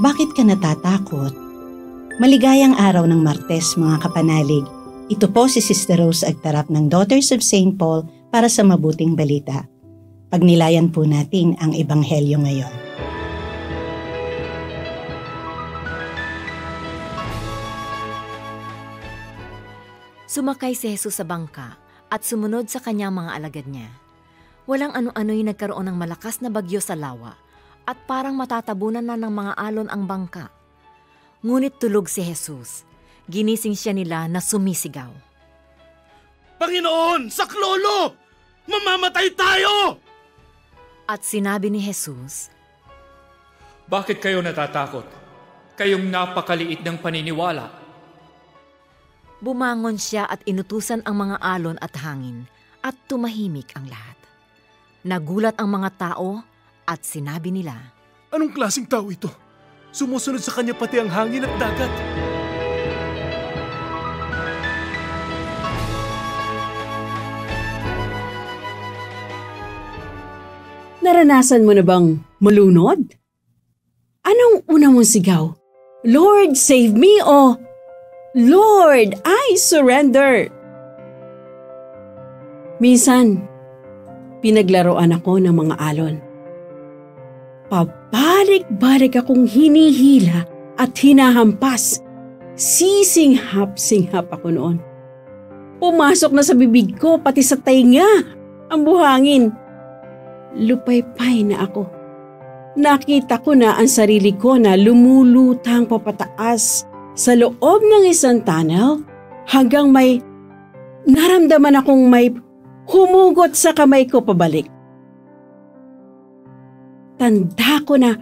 Bakit ka natatakot? Maligayang araw ng Martes, mga kapanalig. Ito po si Sister Rose Agtarap ng Daughters of St. Paul para sa mabuting balita. Pagnilayan po natin ang Ebanghelyo ngayon. Sumakay si Jesus sa bangka at sumunod sa kanyang mga alagad niya. Walang ano-ano'y nagkaroon ng malakas na bagyo sa lawa at parang matatabunan na ng mga alon ang bangka. Ngunit tulog si Jesus. Ginising siya nila na sumisigaw. Panginoon, saklolo! Mamamatay tayo! At sinabi ni Jesus, Bakit kayo natatakot? Kayong napakaliit ng paniniwala. Bumangon siya at inutusan ang mga alon at hangin at tumahimik ang lahat. Nagulat ang mga tao at sinabi nila, Anong klaseng tao ito? Sumusunod sa kanya pati ang hangin at dagat. Naranasan mo na bang malunod? Anong una mong sigaw? Lord, save me o Lord, I surrender. Minsan, pinaglaruan ako ng mga alon. Pabalik-balik akong hinihila at hinahampas. Sisinghap-singhap ako noon. Pumasok na sa bibig ko pati sa tainga ang buhangin. Lupaypay na ako. Nakita ko na ang sarili ko na lumulutang papataas sa loob ng isang tunnel hanggang may naramdaman akong may humugot sa kamay ko pabalik. Tanda ko na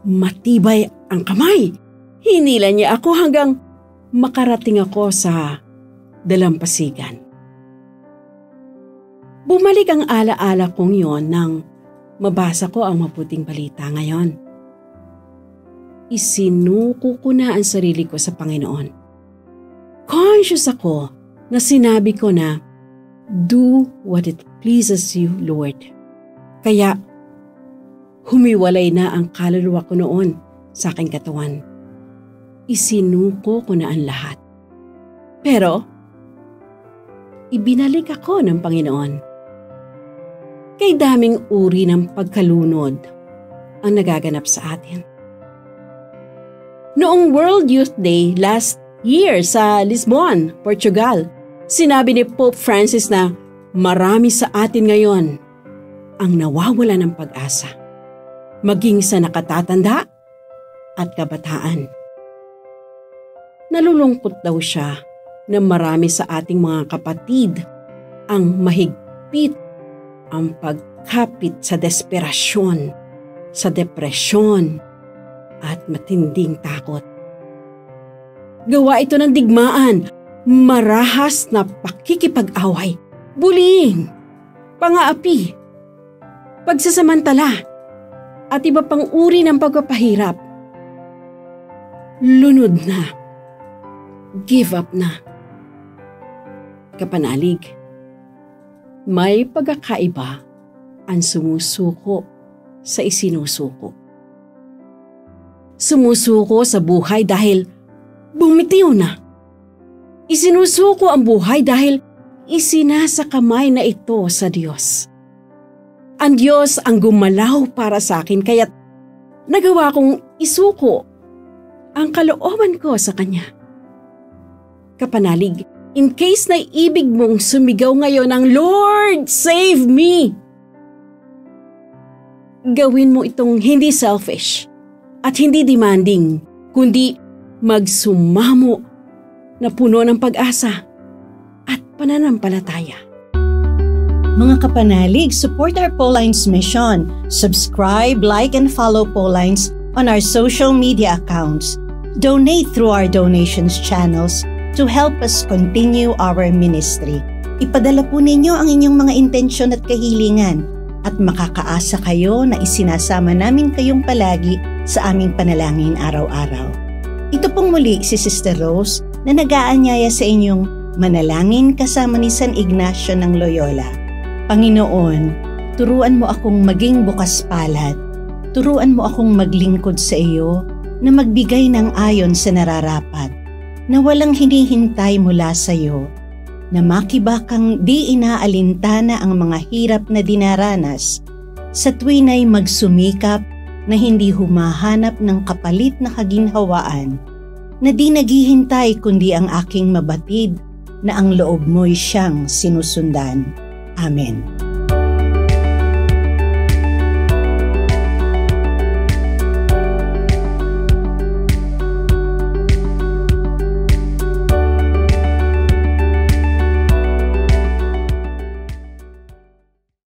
matibay ang kamay. Hinila niya ako hanggang makarating ako sa dalampasigan. Bumalik ang alaala kong yon nang mabasa ko ang mabuting balita ngayon. Isinuko ko na ang sarili ko sa Panginoon. Conscious ako na sinabi ko na, Do what it pleases you, Lord. Kaya, humiwalay na ang kaluluwa ko noon sa aking katawan. Isinuko ko na ang lahat. Pero, ibinalik ako ng Panginoon. Kay daming uri ng pagkalunod ang nagaganap sa atin. Noong World Youth Day last year sa Lisbon, Portugal, sinabi ni Pope Francis na marami sa atin ngayon ang nawawala ng pag-asa, maging sa nakatatanda at kabataan. Nalulungkot daw siya na marami sa ating mga kapatid ang mahigpit ang pagkapit sa desperasyon, sa depresyon, at matinding takot. Gawa ito ng digmaan, marahas na pakikipag-away, bullying, pang-aapi, pagsasamantala, at iba pang uri ng pagpapahirap. Lunod na, give up na. Kapanalig, may pagkakaiba ang sumusuko sa isinusuko. Sumusuko sa buhay dahil bumitiw na. Isinusuko ang buhay dahil isinasa kamay na ito sa Diyos. Ang Diyos ang gumalaw para sa akin kaya't nagawa kong isuko ang kalooban ko sa Kanya. Kapanalig, in case na ibig mong sumigaw ngayon ang Lord, save me! Gawin mo itong hindi selfish at hindi demanding, kundi magsumamo na puno ng pag-asa at pananampalataya. Mga kapanalig, support our Paulines mission. Subscribe, like, and follow Paulines on our social media accounts. Donate through our donations channels to help us continue our ministry. Ipadala po ninyo ang inyong mga intensyon at kahilingan at makakaasa kayo na isinasama namin kayong palagi sa aming panalangin araw-araw. Ito pong muli si Sister Rose na nag-aanyaya sa inyong manalangin kasama ni San Ignacio ng Loyola. Panginoon, turuan mo akong maging bukas palad. Turuan mo akong maglingkod sa iyo na magbigay ng ayon sa nararapat, na walang hinihintay mula sa iyo, na makibakang di inaalintana ang mga hirap na dinaranas, sa tuwin ay magsumikap na hindi humahanap ng kapalit na kaginhawaan, na di naghihintay kundi ang aking mabatid na ang loob mo'y siyang sinusundan. Amen.